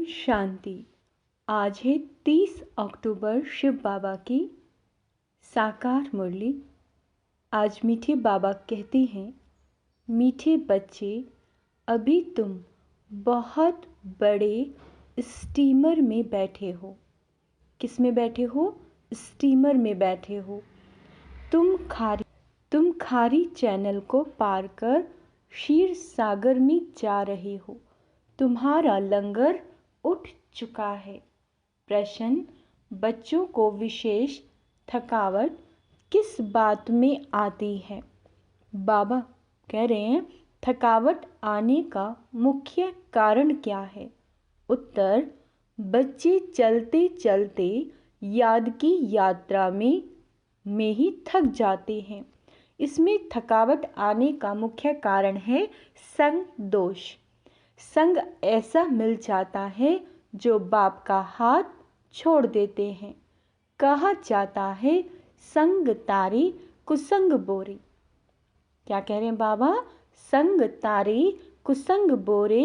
शांति। आज है 30 अक्टूबर, शिव बाबा की साकार मुरली। आज मीठे बाबा कहते हैं, मीठे बच्चे, अभी तुम बहुत बड़े स्टीमर में बैठे हो। किस में बैठे हो? स्टीमर में बैठे हो। तुम खारी चैनल को पार कर क्षीर सागर में जा रहे हो। तुम्हारा लंगर उठ चुका है। प्रश्न: बच्चों को विशेष थकावट किस बात में आती है? बाबा कह रहे हैं, थकावट आने का मुख्य कारण क्या है? उत्तर: बच्चे चलते चलते याद की यात्रा में ही थक जाते हैं। इसमें थकावट आने का मुख्य कारण है संग दोष। संग ऐसा मिल जाता है जो बाप का हाथ छोड़ देते हैं। कहा जाता है, संग तारी कुसंग बोरे। क्या कह रहे हैं बाबा? संग तारी कुसंग बोरे।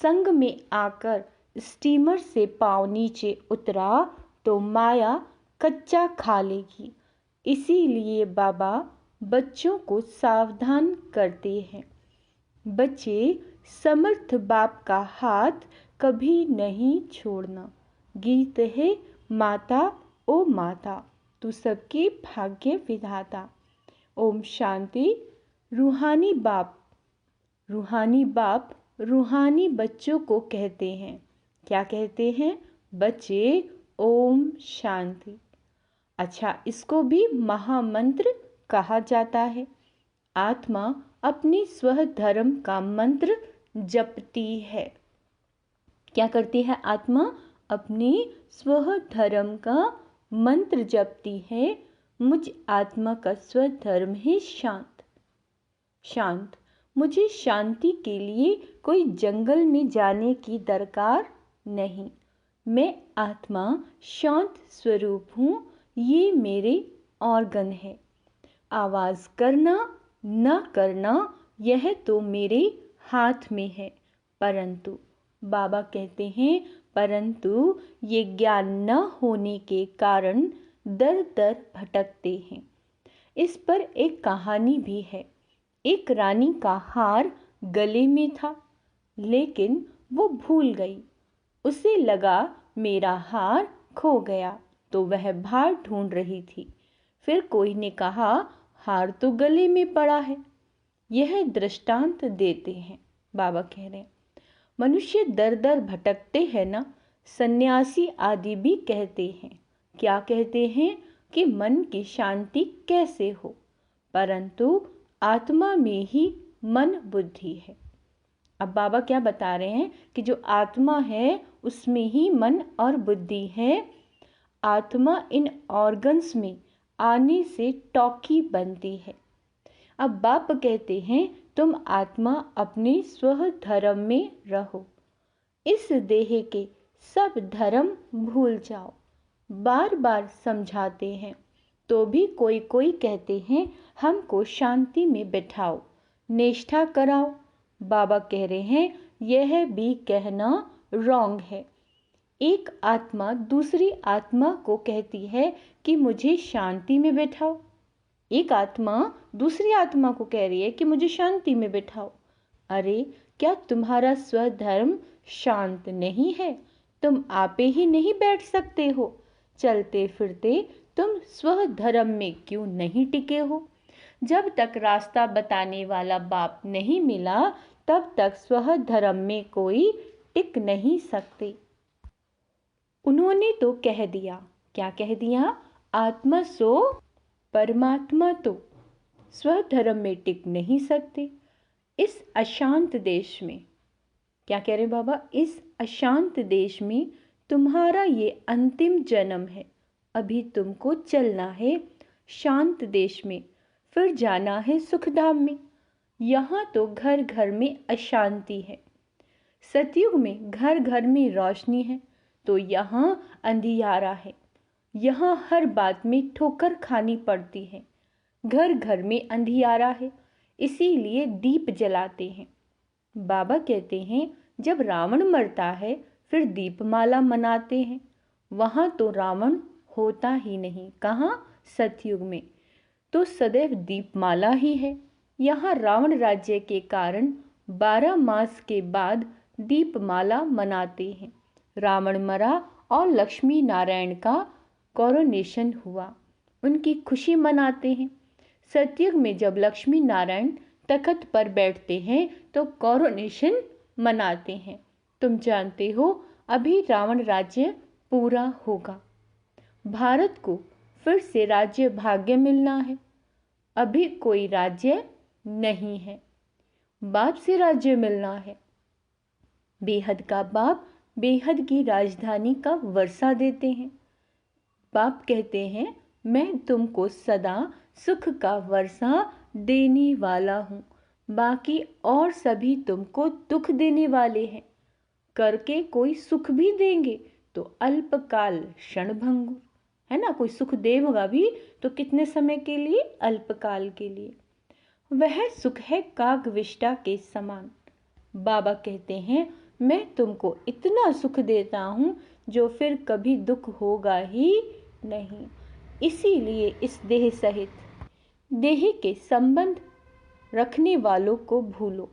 संग में आकर स्टीमर से पाँव नीचे उतरा तो माया कच्चा खा लेगी। इसीलिए बाबा बच्चों को सावधान करते हैं। बच्चे, समर्थ बाप का हाथ कभी नहीं छोड़ना। गीत है, माता ओ माता, तू सबके भाग्य विधाता। ओम शांति। रूहानी बाप रूहानी बच्चों को कहते हैं। क्या कहते हैं? बच्चे, ओम शांति। अच्छा, इसको भी महामंत्र कहा जाता है। आत्मा अपने स्वधर्म का मंत्र जपती है। क्या करती है आत्मा? अपने स्वधर्म का मंत्र जपती है। मुझ आत्मा का स्वधर्म है शांत। मुझे शांति के लिए कोई जंगल में जाने की दरकार नहीं। मैं आत्मा शांत स्वरूप हूँ। ये मेरे ऑर्गन है। आवाज़ करना न करना यह तो मेरे हाथ में है। परंतु बाबा कहते हैं, परंतु ये ज्ञान न होने के कारण दर दर भटकते हैं। इस पर एक कहानी भी है। एक रानी का हार गले में था, लेकिन वो भूल गई। उसे लगा मेरा हार खो गया, तो वह बाहर ढूंढ रही थी। फिर कोई ने कहा, हार तो गले में पड़ा है। यह दृष्टांत देते हैं। बाबा कह रहे हैं, मनुष्य दर दर भटकते हैं ना। सन्यासी आदि भी कहते हैं। क्या कहते हैं? कि मन की शांति कैसे हो? परंतु आत्मा में ही मन बुद्धि है। अब बाबा क्या बता रहे हैं कि जो आत्मा है उसमें ही मन और बुद्धि है। आत्मा इन ऑर्गन्स में आने से टॉकी बनती है। अब बाप कहते हैं, तुम आत्मा अपने स्वधर्म में रहो। इस देह के सब धर्म भूल जाओ। बार बार समझाते हैं तो भी कोई कहते हैं, हमको शांति में बैठाओ, निष्ठा कराओ। बाबा कह रहे हैं, यह भी कहना रॉन्ग है। एक आत्मा दूसरी आत्मा को कहती है कि मुझे शांति में बैठाओ। एक आत्मा दूसरी आत्मा को कह रही है कि मुझे शांति में बैठाओ। अरे, क्या तुम्हारा स्वधर्म शांत नहीं है? तुम आपे ही नहीं बैठ सकते हो? चलते फिरते तुम स्वधर्म में क्यों नहीं टिके हो? जब तक रास्ता बताने वाला बाप नहीं मिला, तब तक स्वधर्म में कोई टिक नहीं सकते। उन्होंने तो कह दिया। क्या कह दिया? आत्मा सो परमात्मा तो स्वधर्म में टिक नहीं सकते। इस अशांत देश में, क्या कह रहे बाबा? इस अशांत देश में तुम्हारा ये अंतिम जन्म है। अभी तुमको चलना है शांत देश में, फिर जाना है सुखधाम में। यहाँ तो घर घर में अशांति है। सतयुग में घर घर में रोशनी है, तो यहाँ अंधियारा है। यहाँ हर बात में ठोकर खानी पड़ती है। घर घर में अंधियारा है, इसीलिए दीप जलाते हैं। बाबा कहते हैं, जब रावण मरता है फिर दीपमाला मनाते हैं। वहाँ तो रावण होता ही नहीं। कहाँ? सतयुग में तो सदैव दीपमाला ही है। यहाँ रावण राज्य के कारण 12 मास के बाद दीपमाला मनाते हैं। रावण मरा और लक्ष्मी नारायण का कोरोनेशन हुआ, उनकी खुशी मनाते हैं। सतयुग में जब लक्ष्मी नारायण तख्त पर बैठते हैं तो कोरोनेशन मनाते हैं। तुम जानते हो अभी रावण राज्य पूरा होगा। भारत को फिर से राज्य भाग्य मिलना है। अभी कोई राज्य नहीं है। बाप से राज्य मिलना है। बेहद का बाप बेहद की राजधानी का वर्षा देते हैं। बाप कहते हैं मैं तुमको सदा सुख का वर्षा देने वाला हूँ, बाकी और सभी तुमको दुख देने वाले हैं। करके कोई सुख भी देंगे तो अल्पकाल क्षणभंगुर, है ना। कोई सुख देगा भी तो कितने समय के लिए? अल्पकाल के लिए। वह सुख है कागविष्टा के समान। बाबा कहते हैं मैं तुमको इतना सुख देता हूँ जो फिर कभी दुख होगा ही नहीं। इसीलिए इस देह सहित देह के संबंध रखने वालों को भूलो।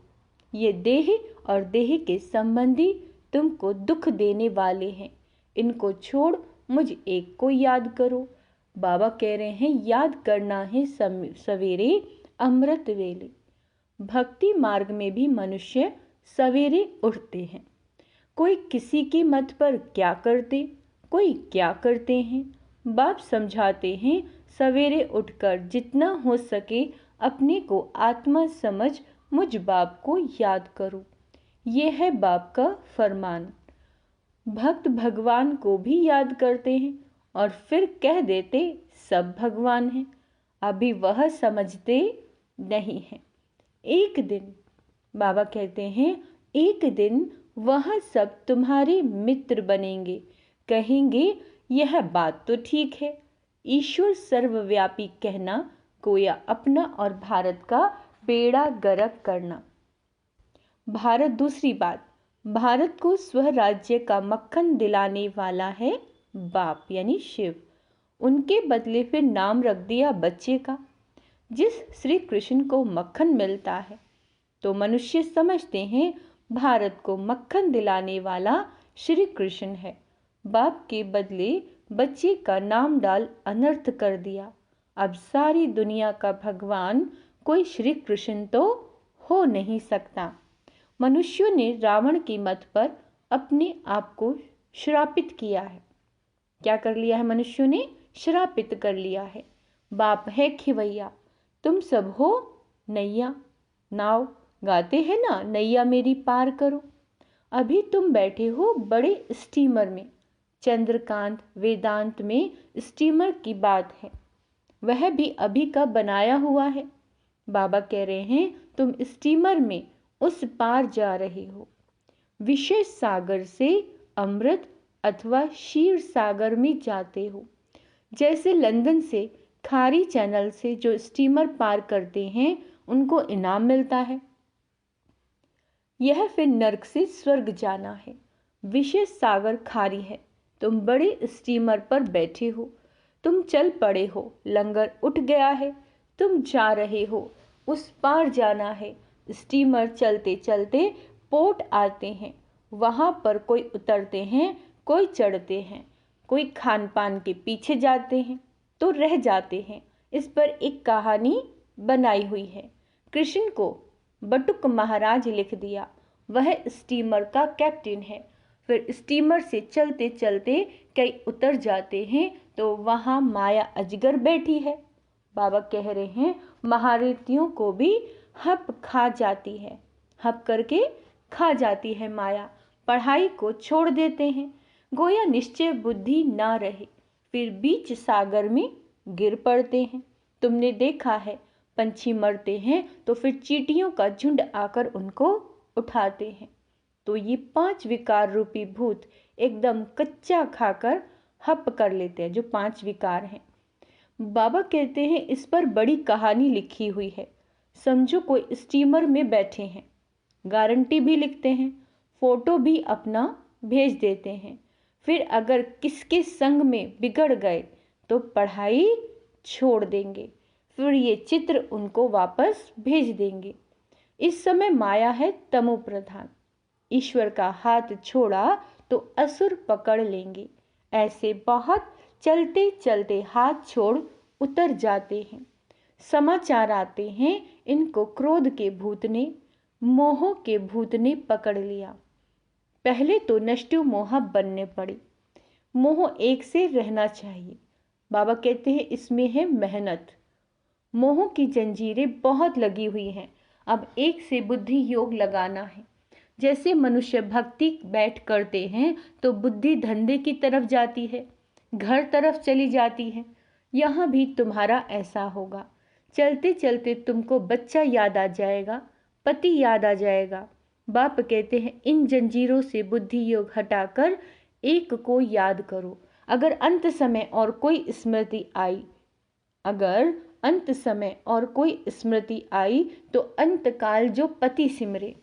ये देह और देह के संबंधी तुमको दुख देने वाले हैं। इनको छोड़ मुझ एक को याद करो। बाबा कह रहे हैं याद करना है सवेरे अमृत वेले। भक्ति मार्ग में भी मनुष्य सवेरे उठते हैं। कोई किसी की मत पर क्या करते, कोई क्या करते हैं। बाप समझाते हैं सवेरे उठकर जितना हो सके अपने को आत्मा समझ मुझ बाप को याद करो। ये है बाप का फरमान। भक्त भगवान को भी याद करते हैं और फिर कह देते सब भगवान हैं। अभी वह समझते नहीं हैं। एक दिन बाबा कहते हैं एक दिन वह सब तुम्हारे मित्र बनेंगे, कहेंगे यह बात तो ठीक है। ईश्वर सर्वव्यापी कहना, गोया अपना और भारत का बेड़ा गर्क करना। भारत दूसरी बात, भारत को स्वराज्य का मक्खन दिलाने वाला है बाप यानी शिव। उनके बदले फिर नाम रख दिया बच्चे का। जिस श्री कृष्ण को मक्खन मिलता है तो मनुष्य समझते हैं भारत को मक्खन दिलाने वाला श्री कृष्ण है। बाप के बदले बच्चे का नाम डाल अनर्थ कर दिया। अब सारी दुनिया का भगवान कोई श्री कृष्ण तो हो नहीं सकता। मनुष्यों ने रावण की मत पर अपने आप को श्रापित किया है। क्या कर लिया है मनुष्यों ने? श्रापित कर लिया है। बाप है खिवैया, तुम सब हो नैया। नाव गाते हैं ना, नैया मेरी पार करो। अभी तुम बैठे हो बड़े स्टीमर में। चंद्रकांत वेदांत में स्टीमर की बात है, वह भी अभी का बनाया हुआ है। बाबा कह रहे हैं तुम स्टीमर में उस पार जा रहे हो। विषय सागर से अमृत अथवा क्षीर सागर में जाते हो। जैसे लंदन से खारी चैनल से जो स्टीमर पार करते हैं उनको इनाम मिलता है। यह फिर नर्क से स्वर्ग जाना है। विषय सागर खारी है। तुम बड़े स्टीमर पर बैठे हो, तुम चल पड़े हो, लंगर उठ गया है, तुम जा रहे हो, उस पार जाना है। स्टीमर चलते चलते पोर्ट आते हैं। वहाँ पर कोई उतरते हैं, कोई चढ़ते हैं, कोई खान पान के पीछे जाते हैं तो रह जाते हैं। इस पर एक कहानी बनाई हुई है। कृष्ण को बटुक महाराज लिख दिया। वह स्टीमर का कैप्टन है। फिर स्टीमर से चलते चलते कई उतर जाते हैं तो वहाँ माया अजगर बैठी है। बाबा कह रहे हैं महारथियों को भी हप खा जाती है, हप करके खा जाती है माया। पढ़ाई को छोड़ देते हैं, गोया निश्चय बुद्धि ना रहे, फिर बीच सागर में गिर पड़ते हैं। तुमने देखा है पंछी मरते हैं तो फिर चींटियों का झुंड आकर उनको उठाते हैं। तो ये 5 विकार रूपी भूत एकदम कच्चा खाकर हप कर लेते हैं, जो 5 विकार हैं। बाबा कहते हैं इस पर बड़ी कहानी लिखी हुई है। समझो कोई स्टीमर में बैठे हैं, गारंटी भी लिखते हैं, फोटो भी अपना भेज देते हैं। फिर अगर किसके संग में बिगड़ गए तो पढ़ाई छोड़ देंगे, फिर ये चित्र उनको वापस भेज देंगे। इस समय माया है तमो प्रधान। ईश्वर का हाथ छोड़ा तो असुर पकड़ लेंगे। ऐसे बहुत चलते चलते हाथ छोड़ उतर जाते हैं। समाचार आते हैं इनको क्रोध के भूत ने, मोह के भूत ने पकड़ लिया। पहले तो नष्टु मोह बनने पड़े। मोह एक से रहना चाहिए। बाबा कहते हैं इसमें है मेहनत। मोह की जंजीरें बहुत लगी हुई हैं। अब एक से बुद्धि योग लगाना है। जैसे मनुष्य भक्ति बैठ करते हैं तो बुद्धि धंधे की तरफ जाती है, घर तरफ चली जाती है। यहाँ भी तुम्हारा ऐसा होगा। चलते चलते तुमको बच्चा याद आ जाएगा, पति याद आ जाएगा। बाप कहते हैं इन जंजीरों से बुद्धि योग हटाकर एक को याद करो। अगर अंत समय और कोई स्मृति आई, अगर अंत समय और कोई स्मृति आई तो अंतकाल जो पति सिमरे।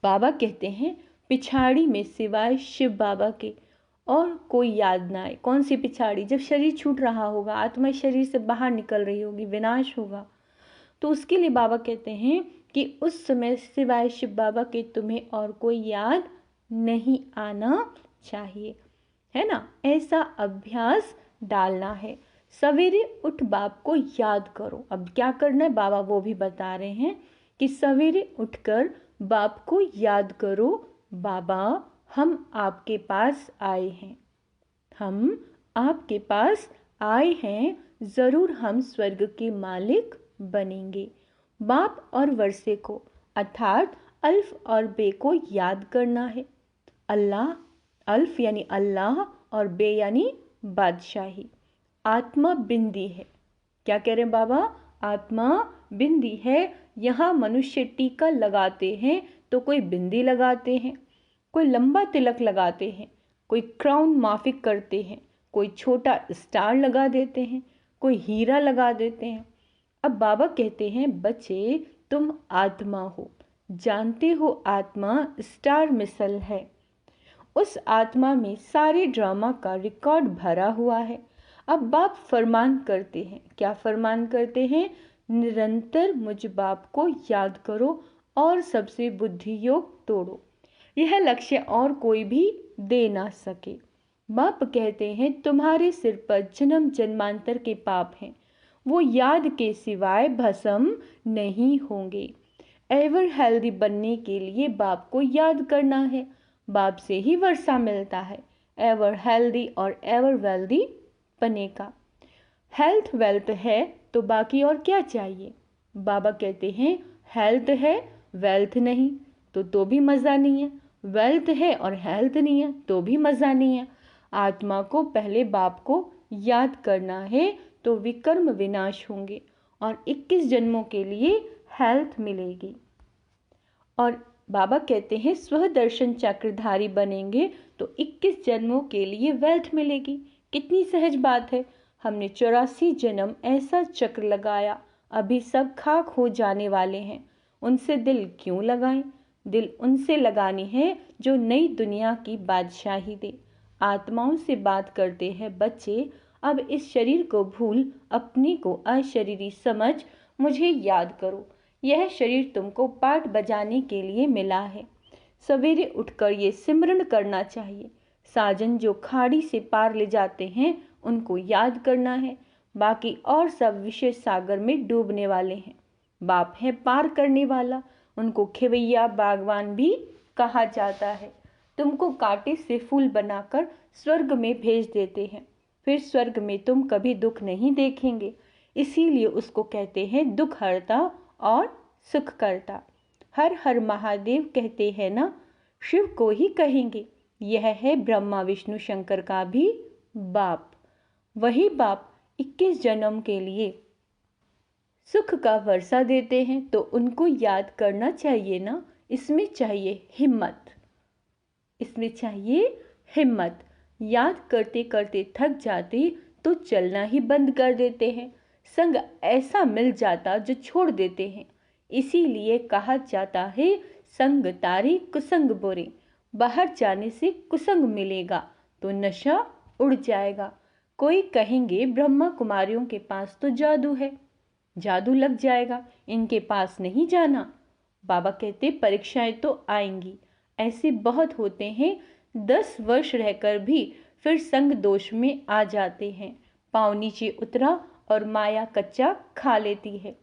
बाबा कहते हैं पिछाड़ी में सिवाय शिव बाबा के और कोई याद ना आए। कौन सी पिछाड़ी? जब शरीर छूट रहा होगा, आत्मा शरीर से बाहर निकल रही होगी, विनाश होगा, तो उसके लिए बाबा कहते हैं कि उस समय सिवाय शिव बाबा के तुम्हें और कोई याद नहीं आना चाहिए, है ना। ऐसा अभ्यास डालना है। सवेरे उठ बाप को याद करो। अब क्या करना है बाबा वो भी बता रहे हैं कि सवेरे उठकर बाप को याद करो। बाबा हम आपके पास आए हैं, हम आपके पास आए हैं, ज़रूर हम स्वर्ग के मालिक बनेंगे। बाप और वर्षे को अर्थात अल्फ और बे को याद करना है। अल्लाह, अल्फ यानी अल्लाह और बे यानी बादशाही। आत्मा बिंदी है। क्या कह रहे हैं बाबा? आत्मा बिंदी है। यहाँ मनुष्य टीका लगाते हैं तो कोई बिंदी लगाते हैं, कोई लंबा तिलक लगाते हैं, कोई क्राउन माफिक करते हैं, कोई छोटा स्टार लगा देते हैं, कोई हीरा लगा देते हैं। अब बाबा कहते हैं बच्चे तुम आत्मा हो, जानते हो आत्मा स्टार मिसल है। उस आत्मा में सारे ड्रामा का रिकॉर्ड भरा हुआ है। अब बाप फरमान करते हैं। क्या फरमान करते हैं? निरंतर मुझ बाप को याद करो और सबसे बुद्धि योग तोड़ो। यह लक्ष्य और कोई भी दे ना सके। बाप कहते हैं तुम्हारे सिर पर जन्म जन्मांतर के पाप हैं, वो याद के सिवाय भस्म नहीं होंगे। एवर हेल्दी बनने के लिए बाप को याद करना है। बाप से ही वर्षा मिलता है, एवर हेल्दी और एवर वेल्दी बने का। हेल्थ वेल्थ है तो बाकी और क्या चाहिए? बाबा कहते हैं हेल्थ है वेल्थ नहीं तो भी मज़ा नहीं है, वेल्थ है और हेल्थ नहीं है तो भी मज़ा नहीं है। आत्मा को पहले बाप को याद करना है तो विकर्म विनाश होंगे और 21 जन्मों के लिए हेल्थ मिलेगी। और बाबा कहते हैं स्वदर्शन चक्रधारी बनेंगे तो 21 जन्मों के लिए वेल्थ मिलेगी। कितनी सहज बात है। हमने 84 जन्म ऐसा चक्र लगाया, अभी सब खाक हो जाने वाले हैं। उनसे दिल क्यों लगाएं? दिल उनसे लगानी है जो नई दुनिया की बादशाही दे। आत्माओं से बात करते हैं बच्चे, अब इस शरीर को भूल अपने को अशरीरी समझ मुझे याद करो। यह शरीर तुमको पाठ बजाने के लिए मिला है। सवेरे उठकर ये सिमरन करना चाहिए। साजन जो खाड़ी से पार ले जाते हैं उनको याद करना है। बाकी और सब विषय सागर में डूबने वाले हैं। बाप है पार करने वाला, उनको खेवैया बागवान भी कहा जाता है। तुमको कांटे से फूल बनाकर स्वर्ग में भेज देते हैं, फिर स्वर्ग में तुम कभी दुख नहीं देखेंगे। इसीलिए उसको कहते हैं दुख हरता और सुख करता। हर हर महादेव कहते हैं ना, शिव को ही कहेंगे। यह है ब्रह्मा विष्णु शंकर का भी बाप। वही बाप 21 जन्म के लिए सुख का वर्षा देते हैं तो उनको याद करना चाहिए ना। इसमें चाहिए हिम्मत, इसमें चाहिए हिम्मत। याद करते करते थक जाते तो चलना ही बंद कर देते हैं। संग ऐसा मिल जाता जो छोड़ देते हैं। इसीलिए कहा जाता है संग तारे कुसंग बुरे। बाहर जाने से कुसंग मिलेगा तो नशा उड़ जाएगा। कोई कहेंगे ब्रह्मा कुमारियों के पास तो जादू है, जादू लग जाएगा, इनके पास नहीं जाना। बाबा कहते परीक्षाएं तो आएंगी, ऐसे बहुत होते हैं 10 वर्ष रहकर भी फिर संग दोष में आ जाते हैं। पाँव नीचे उतरा और माया कच्चा खा लेती है।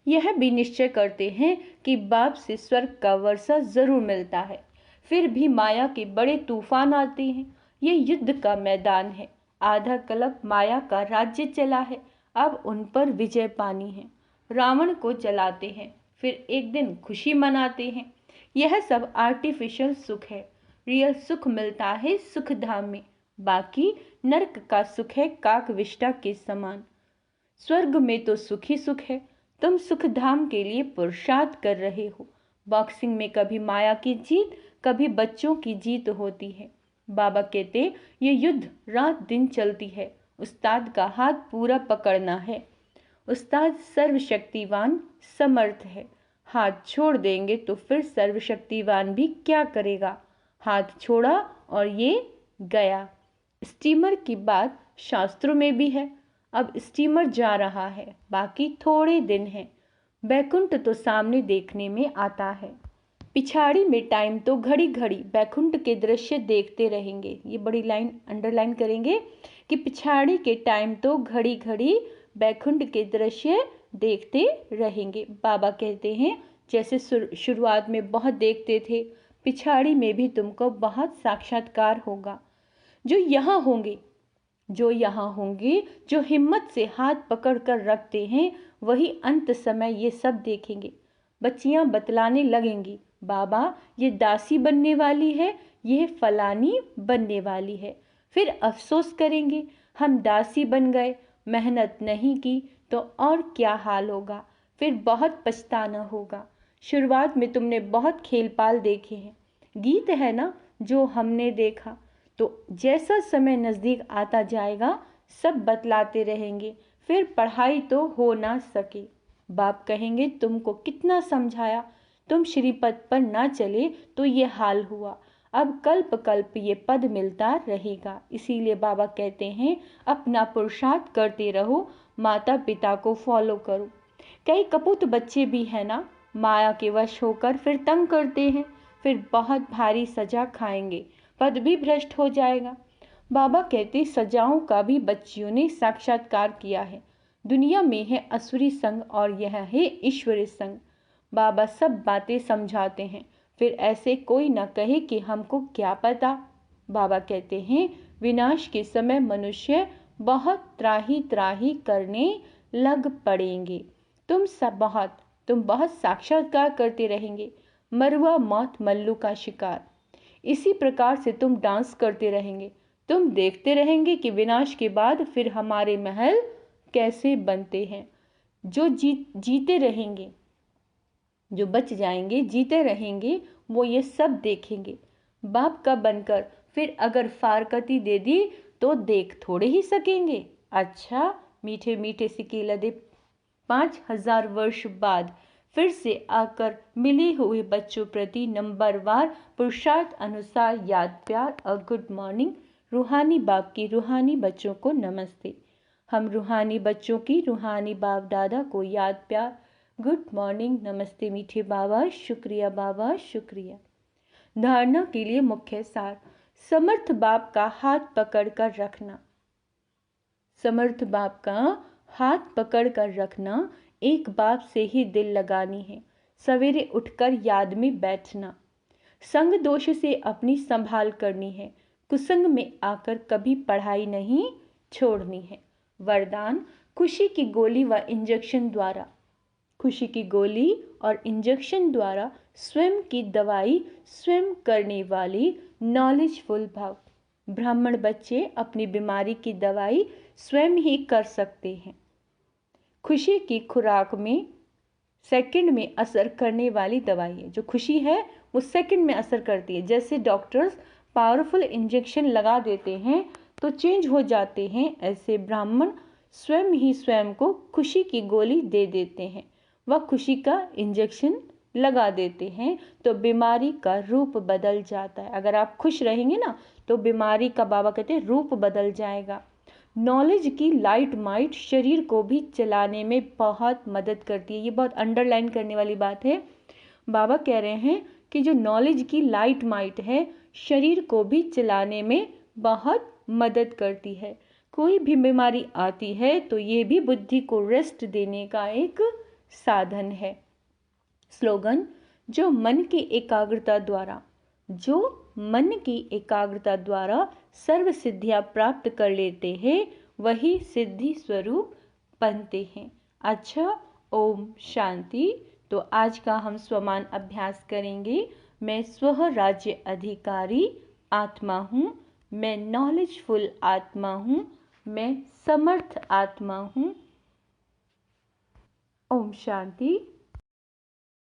यह भी निश्चय करते हैं कि बाप से स्वर्ग का वर्षा जरूर मिलता है, फिर भी माया के बड़े तूफान आते हैं। ये युद्ध का मैदान है, आधा कल्प माया का राज्य चला है, अब उन पर विजय पानी है। रावण को जलाते हैं, फिर एक दिन खुशी मनाते हैं। यह सब आर्टिफिशियल सुख है, रियल सुख मिलता है सुख धाम में, बाकी नरक का सुख है काकविष्टा के समान। स्वर्ग में तो सुख ही सुख है, तुम सुख धाम के लिए पुरुषार्थ कर रहे हो। बॉक्सिंग में कभी माया की जीत, कभी बच्चों की जीत होती है। बाबा कहते ये युद्ध रात दिन चलती है, उस्ताद का हाथ पूरा पकड़ना है। उस्ताद सर्वशक्तिवान समर्थ है, हाथ छोड़ देंगे तो फिर सर्वशक्तिवान भी क्या करेगा। हाथ छोड़ा और ये गया। स्टीमर की बात शास्त्रों में भी है। अब स्टीमर जा रहा है, बाकी थोड़े दिन हैं। बैकुंठ तो सामने देखने में आता है, पिछाड़ी में टाइम तो घड़ी घड़ी बैकुंठ के दृश्य देखते रहेंगे। ये बड़ी लाइन अंडरलाइन करेंगे कि पिछाड़ी के टाइम तो घड़ी घड़ी बैकुंठ के दृश्य देखते रहेंगे। बाबा कहते हैं जैसे शुरुआत में बहुत देखते थे, पिछाड़ी में भी तुमको बहुत साक्षात्कार होगा। जो यहाँ होंगे जो हिम्मत से हाथ पकड़ कर रखते हैं, वही अंत समय ये सब देखेंगे। बच्चियां बतलाने लगेंगी, बाबा ये दासी बनने वाली है, ये फलानी बनने वाली है। फिर अफसोस करेंगे हम दासी बन गए, मेहनत नहीं की तो और क्या हाल होगा, फिर बहुत पछताना होगा। शुरुआत में तुमने बहुत खेल पाल देखे हैं, गीत है ना जो हमने देखा, तो जैसा समय नज़दीक आता जाएगा सब बतलाते रहेंगे, फिर पढ़ाई तो हो ना सके। बाप कहेंगे तुमको कितना समझाया, तुम श्रीपद पर ना चले तो ये हाल हुआ। अब कल्प कल्प ये पद मिलता रहेगा। इसीलिए बाबा कहते हैं अपना पुरुषार्थ करते रहो, माता पिता को फॉलो करो। कई कपूत बच्चे भी हैं ना, माया के वश होकर फिर तंग करते हैं, फिर बहुत भारी सजा खाएंगे, पद भी भ्रष्ट हो जाएगा। बाबा कहते सजाओं का भी बच्चियों ने साक्षात्कार किया है। दुनिया में है असुरी संग और यह है ईश्वरी संग। बाबा सब बातें समझाते हैं, फिर ऐसे कोई न कहे कि हमको क्या पता। बाबा कहते हैं विनाश के समय मनुष्य बहुत त्राही त्राही करने लग पड़ेंगे। तुम बहुत साक्षात्कार करते रहेंगे, मरुआ मौत मल्लू का शिकार। इसी प्रकार से तुम डांस करते रहेंगे, तुम देखते रहेंगे कि विनाश के बाद फिर हमारे महल कैसे बनते हैं। जो जीते रहेंगे, जो बच जाएंगे, जीते रहेंगे, वो ये सब देखेंगे। बाप का बनकर फिर अगर फारकती दे दी तो देख थोड़े ही सकेंगे। अच्छा मीठे मीठे सिक्के लदे 5000 वर्ष बाद फिर से आकर मिले हुए बच्चों प्रति नंबरवार पुरुषार्थ अनुसार याद प्यार और गुड मॉर्निंग। रूहानी बाप की रूहानी बच्चों को नमस्ते। हम रूहानी बच्चों की रूहानी बाप दादा को याद प्यार गुड मॉर्निंग नमस्ते मीठे बाबा, शुक्रिया बाबा शुक्रिया। धारणा के लिए मुख्य सार, समर्थ बाप का हाथ पकड़ कर रखना। समर्थ बाप का हाथ पकड़ कर रखना, एक बाप से ही दिल लगानी है। सवेरे उठकर याद में बैठना। संग दोष से अपनी संभाल करनी है। कुसंग में आकर कभी पढ़ाई नहीं छोड़नी है। वरदान, खुशी की गोली व इंजेक्शन द्वारा, खुशी की गोली और इंजेक्शन द्वारा स्वयं की दवाई स्वयं करने वाली नॉलेजफुल भाव। ब्राह्मण बच्चे अपनी बीमारी की दवाई स्वयं ही कर सकते हैं। खुशी की खुराक में सेकंड में असर करने वाली दवाई है। जो खुशी है वो सेकंड में असर करती है। जैसे डॉक्टर्स पावरफुल इंजेक्शन लगा देते हैं तो चेंज हो जाते हैं, ऐसे ब्राह्मण स्वयं ही स्वयं को खुशी की गोली दे देते हैं। वह खुशी का इंजेक्शन लगा देते हैं तो बीमारी का रूप बदल जाता है। अगर आप खुश रहेंगे ना तो बीमारी का बाबा कहते हैं रूप बदल जाएगा। नॉलेज की लाइट माइट शरीर को भी चलाने में बहुत मदद करती है। ये बहुत अंडरलाइन करने वाली बात है। बाबा कह रहे हैं कि जो नॉलेज की लाइट माइट है शरीर को भी चलाने में बहुत मदद करती है। कोई भी बीमारी आती है तो ये भी बुद्धि को रेस्ट देने का एक साधन है। स्लोगन, जो मन की एकाग्रता द्वारा सर्व सिद्धियां प्राप्त कर लेते हैं वही सिद्धि स्वरूप बनते हैं। अच्छा, ओम शांति। तो आज का हम स्वमान अभ्यास करेंगे। मैं स्व राज्य अधिकारी आत्मा हूँ, मैं नॉलेजफुल आत्मा हूँ, मैं समर्थ आत्मा हूँ। ओम शांति।